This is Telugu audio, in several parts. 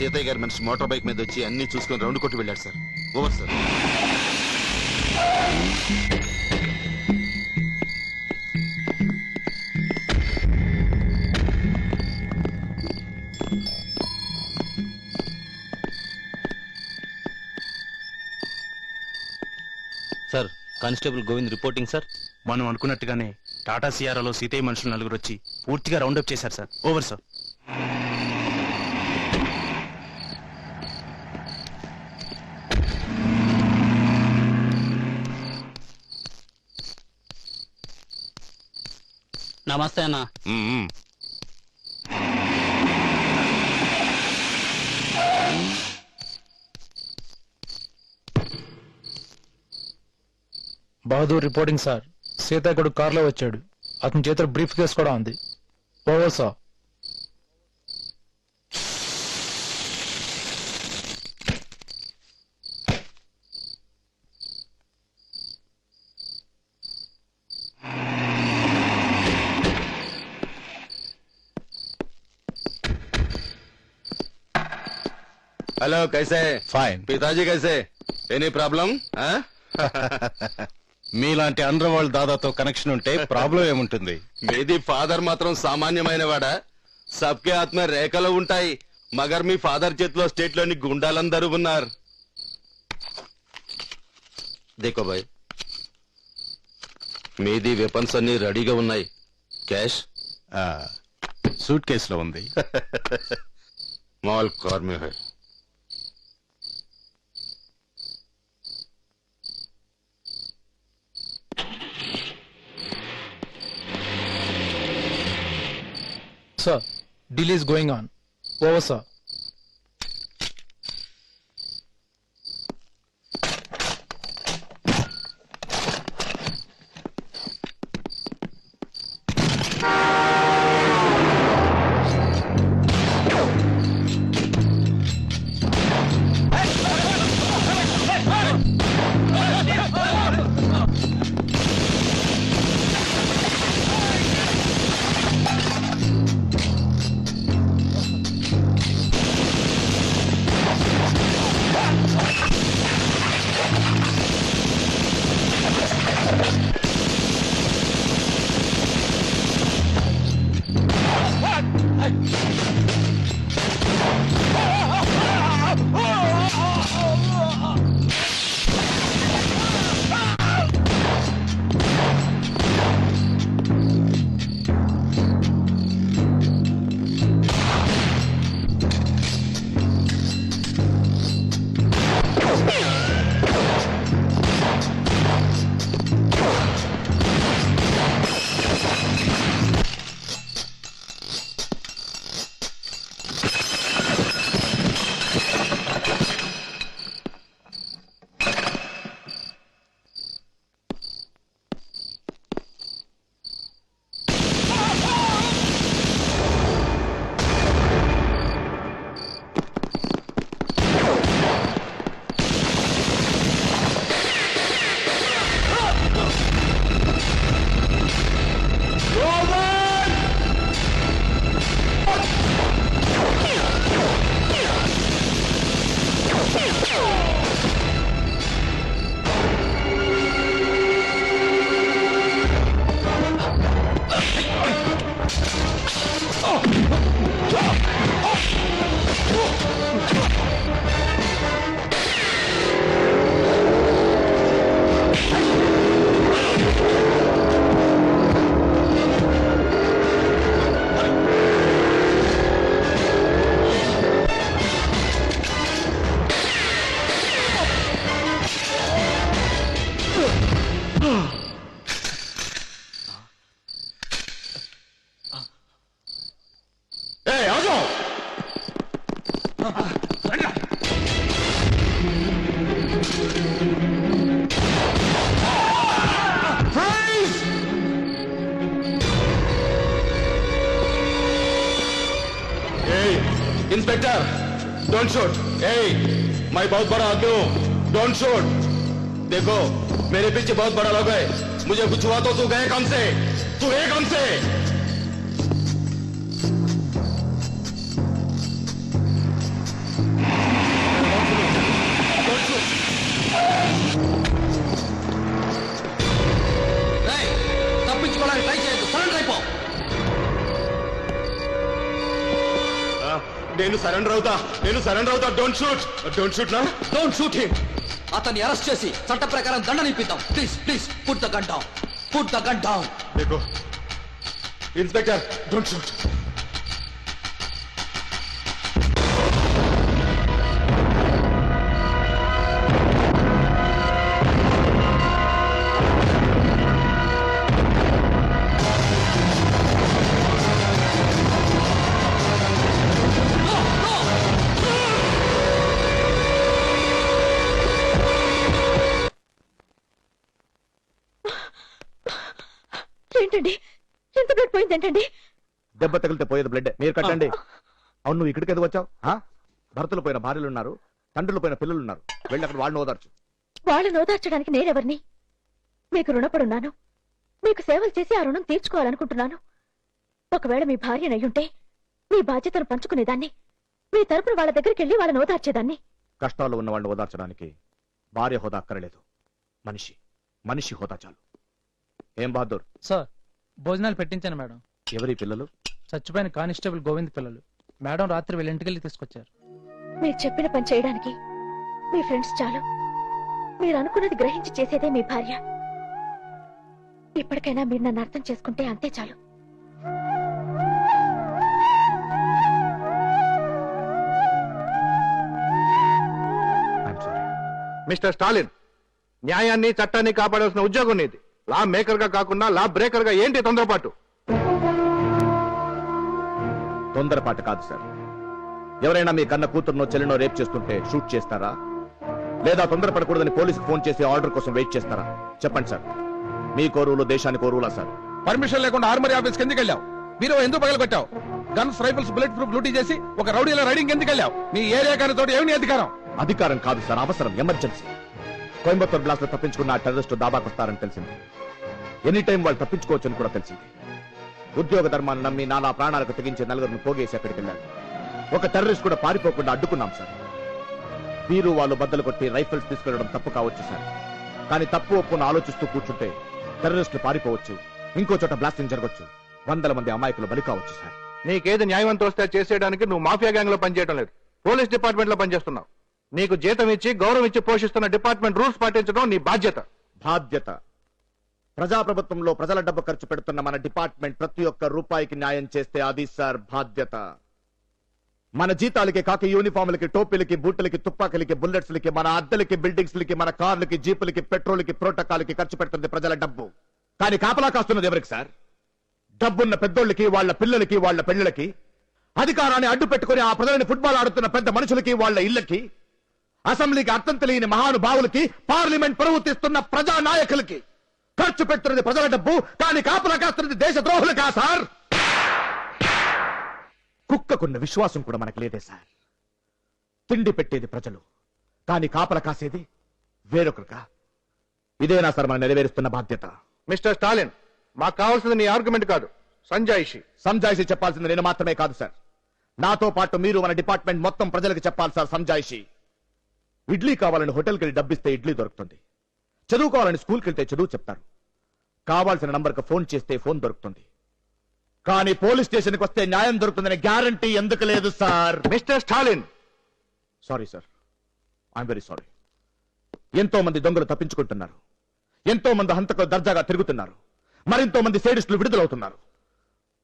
సీతయ్య గారి మనిషి మోటార్ బైక్ మీద వచ్చి అన్ని చూసుకుని రౌండ్ కొట్టి వెళ్ళాడు sir. Over sir. Sir, constable Govind reporting sir. మనం అనుకున్నట్టుగానే టాటా సియారాలో సీతయ్య మనుషులు నలుగురు వచ్చి పూర్తిగా రౌండప్ చేశారు సార్. Over sir. నమస్తే అన్న. Bahadur reporting sir. సీతాకుడు కారులో వచ్చాడు. అతని చేతిలో బ్రీఫ్ కేస్ కూడా ఉంది. Over sir. हेलो, कैसे? ఫైన్. पिताजी कैसे? Any problem? మీలాంటి అండర్ వరల్డ్ దాదాతో కనెక్షన్ ఉంటే ప్రాబ్లం ఏముంటుంది? మీది ఫాదర్ మాత్రం సామాన్యమైన వాడా? సబ్కే ఆత్మ రేఖలు ఉంటాయి. మగర్ మీ ఫాదర్ చేతిలో స్టేట్ లోని గుండాలందరూ ఉన్నారు. దేకో భాయ్, మీది వెపన్స్ అన్ని రెడీగా ఉన్నాయి. క్యాష్ సూట్ కేసులో ఉంది. Mall car May high. Sir, deal is going on. Over, sir. Inspector, don't shoot. मैं बहुत बड़ा आदमी हूँ, डोंट शूट. देखो मेरे पीछे बहुत बड़ा लोग है, मुझे कुछ हुआ तो तू गए कम से, तू गए कम से. నేను సరెండర్ అవుతా డోంట్ షూట్ నా. Don't shoot him. అతన్ని అరెస్ట్ చేసి చట్ట ప్రకారం దండన ఇప్పిద్దాం. Please put the gun down. देखो इंस्पेक्टर डोंट शूट. ఏంటండి ఎంత బ్లడ్ పోయింది ఏంటండి? దెబ్బ తగిలితే పోయేది బ్లడ్. మీరు కట్టండి. అవును, నువ్వు ఇక్కడికి ఎందుకు వచ్చావు? భర్తలు పోయిన భార్యలు ఉన్నారు, తండ్రులు పోయిన పిల్లలు ఉన్నారు. వెళ్ళి అక్కడ వాళ్ళని ఓదార్చు. వాళ్ళని ఓదార్చడానికి నేనెవరిని? మీకు రుణపడున్నాను. మీకు సేవలు చేసి ఆ రుణం తీర్చుకోవాలనుకుంటున్నాను. ఒకవేళ మీ భార్య నయ్యుంటే మీ బాధ్యతను పంచుకునేదాన్ని. మీ తరపున వాళ్ళ దగ్గరికి వెళ్ళి వాళ్ళని ఓదార్చేదాన్ని. కష్టాల్లో ఉన్న వాళ్ళని ఓదార్చడానికి భార్య హోదా అక్కర్లేదు. మనిషి హోదా చాలు. ఏం బహదూర్, సార్ భోజనాలు పెట్టించాను మేడం. ఎవరి పిల్లలు? చచ్చిపోయిన కానిస్టేబుల్ గోవింద్ పిల్లలు. మేడం రాత్రి వీళ్ళ ఇంటికెళ్ళి తీసుకొచ్చారు. మీరు చెప్పిన పని చేయడానికి మీ ఫ్రెండ్స్ చాలు. మీరు అనుకున్నది గ్రహించి చేసేదే మీ భార్య. ఇప్పటికైనా మీరు నన్ను అర్థం చేసుకుంటే అంతే చాలు. మిస్టర్ స్టాలిన్, న్యాయాన్ని చట్టాన్ని కాపాడాల్సిన ఉద్యోగం నీది. లా మేకర్ గా కాకుండా లా బ్రేకర్ గా ఏంటి తొందరపాటు? తొందరపాటు కాదు సార్. ఎవరైనా మీ కన్న కూతురునో చెల్లినో రేప్ చేస్తుంటే షూట్ చేస్తారా, లేదా తొందరపడకూడదని పోలీసుకు ఫోన్ చేసి ఆర్డర్ కోసం వెయిట్ చేస్తారా? చెప్పండి సార్. మీ కోరువులు దేశానికి కోరువులా సార్? పర్మిషన్ లేకుండా ఆర్మరీ ఆఫీస్కి ఎందుకు వెళ్ళావు? మీరు ఎందుకు పగలగొట్టావు? Guns, rifles, bulletproof duty చేసి ఒక రౌడీల రైడింగ్ ఎందుకు వెళ్ళావు? నీ ఏరియా కానీ తోటి ఏమి అధికారం? అధికారం కాదు సార్, అవసరం, ఎమర్జెన్సీ. కోయంబత్తూర్ బ్లాస్ట్ లో తప్పించుకున్న ఆ టెర్రరిస్టు దాబాకొస్తారని తెలిసింది. ఎనీ టైం వాళ్ళు తప్పించుకోవచ్చని కూడా తెలిసింది. ఉద్యోగ ధర్మాన్ని నమ్మి నానా ప్రాణాలకు తెగించే నలుగురిని పోగేసి అక్కడికి వెళ్ళారు. ఒక టెర్రరిస్ట్ కూడా పారిపోకుండా అడ్డుకున్నాం సార్. వీరు వాళ్ళు బద్దలు కొట్టి రైఫిల్స్ తీసుకెళ్లడం తప్పు కావచ్చు సార్. కానీ తప్పు ఒప్పును ఆలోచిస్తూ కూర్చుంటే టెర్రరిస్టులు పారిపోవచ్చు, ఇంకో చోట బ్లాస్టింగ్ జరగచ్చు, 100 మంది అమాయకులు బలి కావచ్చు సార్. నీకేది న్యాయం తోస్తే చేసేయడానికి నువ్వు మాఫియా గ్యాంగ్ లో పనిచేయడం లేదు, పోలీస్ డిపార్ట్మెంట్ లో పనిచేస్తున్నావు. నీకు జీతం ఇచ్చి గౌరవం ఇచ్చి పోషిస్తున్న డిపార్ట్మెంట్ రూల్స్ పాటించడం నీ బాధ్యత. ప్రజాప్రభుత్వంలో ప్రజల డబ్బు ఖర్చు పెడుతున్న మన డిపార్ట్మెంట్ ప్రతి ఒక్క రూపాయికి న్యాయం చేస్తే అది సార్ బాధ్యత. మన జీతాలకి, కాకి యూనిఫామ్లకి, టోపీలకి, బూట్లకి, తుపాకులకి, బుల్లెట్స్లకి, మన అద్దెలకి, బిల్డింగ్స్లకి, మన కార్లకి, జీపులకి, పెట్రోల్కి, ప్రోటోకాల్కి ఖర్చు పెడుతుంది ప్రజల డబ్బు. కానీ కాపలా కాస్తున్నది ఎవరికి సార్? డబ్బున్న పెద్దోళ్ళకి, వాళ్ళ పిల్లలకి, వాళ్ళ పెళ్లిళ్ళకి, అధికారాన్ని అడ్డు పెట్టుకుని ఆ ప్రజలని ఫుట్బాల్ ఆడుతున్న పెద్ద మనుషులకి, వాళ్ళ ఇళ్లకి, అసెంబ్లీకి అర్థం తెలియని మహానుభావులకి, పార్లమెంట్ ప్రవర్తిస్తున్న ప్రజా నాయకులకి ఖర్చు పెడుతున్నది ప్రజల డబ్బు. కానీ కాపలా కాస్తున్నది దేశ ద్రోహులకా సార్? కుక్కకున్న విశ్వాసం కూడా మనకు లేదే సార్. తిండి పెట్టేది ప్రజలు, కానీ కాపల కాసేది వేరొకరుగా. ఇదేనా సార్ మనం నెరవేరుస్తున్న బాధ్యత? మిస్టర్ స్టాలిన్, మాకు కావాల్సింది నీ ఆర్గ్యుమెంట్ కాదు, సంజాయిషి చెప్పాల్సింది నేను మాత్రమే కాదు సార్. నాతో పాటు మీరు మన డిపార్ట్మెంట్ మొత్తం ప్రజలకు చెప్పాలి సార్ సంజాయిషి. ఇడ్లీ కావాలని హోటల్కి వెళ్ళి డబ్బిస్తే ఇడ్లీ దొరుకుతుంది, చదువు కావాలని స్కూల్కి వెళ్తే చదువు చెప్తారు, కావాల్సిన నంబర్కి ఫోన్ చేస్తే ఫోన్ దొరుకుతుంది. కానీ పోలీస్ స్టేషన్కి వస్తే న్యాయం దొరుకుతుందనే గ్యారంటీ ఎందుకు లేదు sir? Mister Stalin, sorry sir, I'm very sorry. ఎంతో మంది దొంగలు తప్పించుకుంటున్నారు, ఎంతో మంది హంతకులు దర్జాగా తిరుగుతున్నారు, మరింతో మంది సేడిస్టులు విడుదలవుతున్నారు.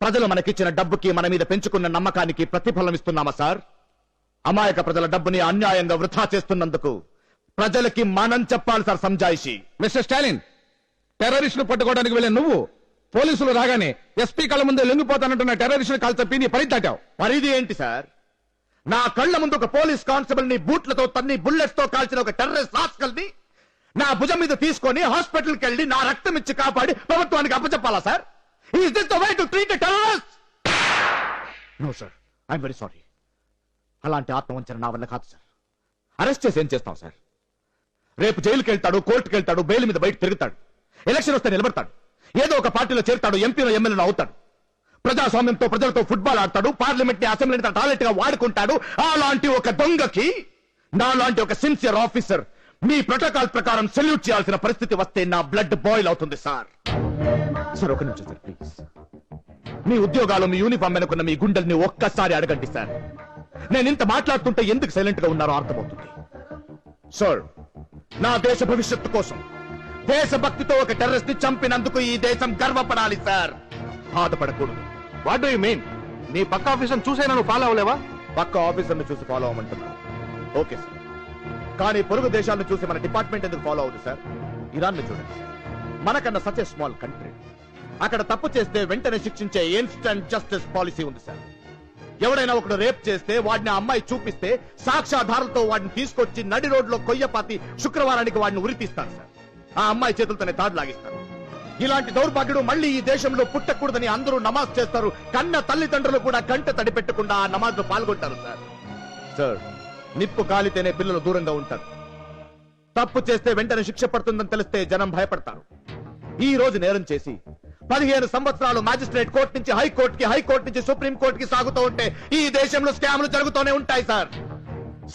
ప్రజలు మనకిచ్చిన డబ్బుకి, మన మీద పెంచుకున్న నమ్మకానికి ప్రతిఫలం ఇస్తున్నామా సార్? అమాయక ప్రజల డబ్బుని అన్యాయంగా వృధా చేస్తున్నందుకు ప్రజలకి మనం చెప్పాలి సార్ సంజాయిషి. మిస్టర్ స్టాలిన్, టెర్రరిస్టులు పట్టుకోవడానికి వెళ్ళిన నువ్వు పోలీసులు రాగానే ఎస్పీ కళ్ళ ముందే లొంగిపోతానంటున్న టెర్రరిస్టులు కాల్ తప్పి నీ పని దాటావు. పరిధి ఏంటి సార్? నా కళ్ళ ముందు ఒక పోలీస్ కానిస్టేబుల్ ని బూట్లతో తన్ని బుల్లెట్స్ తో కాల్చిన ఒక టెర్రరిస్ట్ రాస్కల్ని నా భుజం మీద తీసుకొని హాస్పిటల్కి వెళ్లి నా రక్తం ఇచ్చి కాపాడి ప్రభుత్వానికి అప్పచెప్పాలా sir? Is this the way to treat a terrorist? No sir, I'm very sorry. అలాంటి ఆత్మవంచన నా వల్ల కాదు సార్. అరెస్ట్ చేసి ఏం చేస్తాం సార్? రేపు జైలుకి వెళ్తాడు, కోర్టుకు వెళ్తాడు, బెయిల్ మీద బయట తిరుగుతాడు, ఎలక్షన్ వస్తే నిలబడతాడు, ఏదో ఒక పార్టీలో చేరుతాడు, ఎంపీలో ఎమ్మెల్యేలో అవుతాడు, ప్రజాస్వామ్యంతో ప్రజలతో ఫుట్బాల్ ఆడతాడు, పార్లమెంట్ ని అసెంబ్లీని తన టాయిలెట్ గా వాడుకుంటాడు. అలాంటి ఒక దొంగకి నాలాంటి ఒక సిన్సియర్ ఆఫీసర్ మీ ప్రోటోకాల్ ప్రకారం సెల్యూట్ చేయాల్సిన పరిస్థితి వస్తే నా బ్లడ్ బాయిల్ అవుతుంది సార్. సార్ ఒక నిమిషం సార్ ప్లీజ్. మీ ఉద్యోగాలు, మీ యూనిఫామ్ వెనుకున్న మీ గుండెల్ని ఒక్కసారి అడగండి సార్. నేను ఇంత మాట్లాడుతుంటే ఎందుకు సైలెంట్ గా ఉన్నారో అర్థమవుతుంది. సార్, నా దేశ భవిష్యత్తు కోసం దేశభక్తితో ఒక టెర్రరిస్ట్ ని చంపినందుకు ఈ దేశం గర్వపడాలి సార్, బాధపడకూడదు. What do you mean? నీ పక్క ఆఫీసర్ చూసైనా నువ్వు ఫాలో అవ్వలేవా? పక్క ఆఫీసర్ ని చూసి ఫాలో అవ్వమంటున్నాను. ఓకే సార్, కానీ పొరుగు దేశాలను చూసి మన డిపార్ట్మెంట్ ఎందుకు ఫాలో అవుతుంది సార్? ఇరాన్ ని చూడండి, మనకన్నా సచ్ ఏ స్మాల్ కంట్రీ. అక్కడ తప్పు చేస్తే వెంటనే శిక్షించే ఇన్స్టంట్ జస్టిస్ పాలసీ ఉంది సార్. ఎవడైనా ఒకడు రేప్ చేస్తే వాడిని ఆ అమ్మాయి చూపిస్తే సాక్ష్యాధారాలతో వాడిని తీసుకొచ్చి నడి రోడ్లో కొయ్యపాతి శుక్రవారానికి వాడిని ఉరితీస్తారు సార్. ఆ అమ్మాయి చేతులతోనే తాడు లాగిస్తారు. ఇలాంటి దౌర్భాగ్యుడు మళ్ళీ ఈ దేశంలో పుట్టకూడదని అందరూ నమాజ్ చేస్తారు. కన్న తల్లిదండ్రులు కూడా కంట తడి పెట్టకుండా ఆ నమాజ్ లో పాల్గొంటారు సార్. సార్, నిప్పు కాలితేనే పిల్లలు దూరంగా ఉంటారు. తప్పు చేస్తే వెంటనే శిక్ష పడుతుందని తెలిస్తే జనం భయపడతారు. ఈ రోజు నేరం చేసి 15 సంవత్సరాలు మ్యాజిస్ట్రేట్ కోర్టు నుంచి హైకోర్టుకి, హైకోర్టు నుంచి సుప్రీం కోర్టుకి సాగుతూ ఉంటే ఈ దేశంలో స్కామ్లు జరుగుతూనే ఉంటాయి సార్.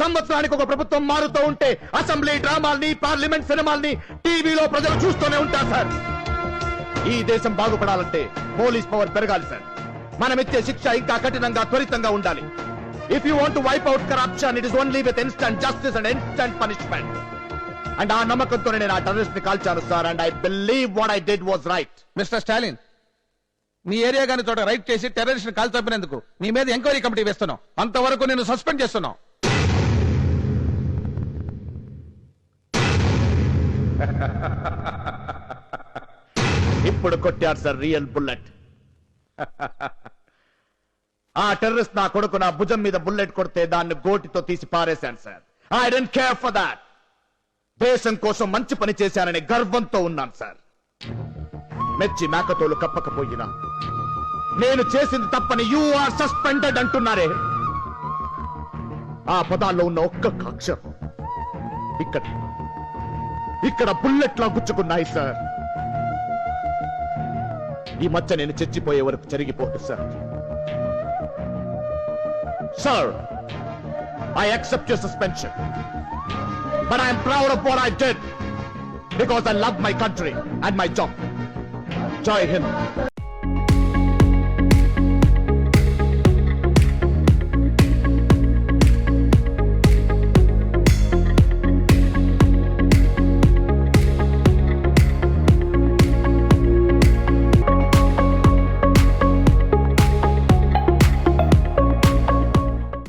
సంవత్సరానికి ఒక ప్రభుత్వం మారుతూ ఉంటే అసెంబ్లీ డ్రామాల్ని, పార్లమెంట్ సినిమాల్ని టీవీలో ప్రజలు చూస్తూనే ఉంటారు సార్. ఈ దేశం బాగుపడాలంటే పోలీస్ పవర్ పెరగాలి సార్. మనమిచ్చే శిక్ష ఇంకా కఠినంగా, త్వరితంగా ఉండాలి. If you want to wipe out corruption, it is only with instant justice and instant punishment. And ఆ నమ్మకంతోనే నేను ఆ టెర్రరిస్ట్ ని కాల్చాను sir. And I believe what I did was right. Mister Stalin, మీ ఏరియా గాని చోట రైట్ చేసి టెర్రరిస్ట్ కాల్ చంపినందుకు మీ మీద ఎంక్వైరీ కమిటీ వేస్తున్నాం. అంతవరకు నేను సస్పెండ్ చేస్తున్నాం. ఇప్పుడు కొట్టారు సార్ రియల్ బుల్లెట్. ఆ టెర్రరిస్ట్ నా కొడుకు నా భుజం మీద బుల్లెట్ కొడితే దాన్ని గోటితో తీసి పారేశాను sir. I don't care for that. దేశం కోసం మంచి పని చేశానని గర్వంతో ఉన్నాను సార్. మెచ్చి మేకతోలు కప్పకపోయినా నేను చేసింది తప్పని యు ఆర్ సస్పెండెడ్ అంటున్నారే. ఆ పదాల్లో ఉన్న ఒక్క అక్షరం ఇక్కడ బుల్లెట్ లా గుచ్చుకున్నాయి సార్. ఈ మధ్య నేను చచ్చిపోయే వరకు జరిగిపోదు sir. Sir, I accept your suspension. But I am proud of what I did because I love my country and my job. Jai Hind.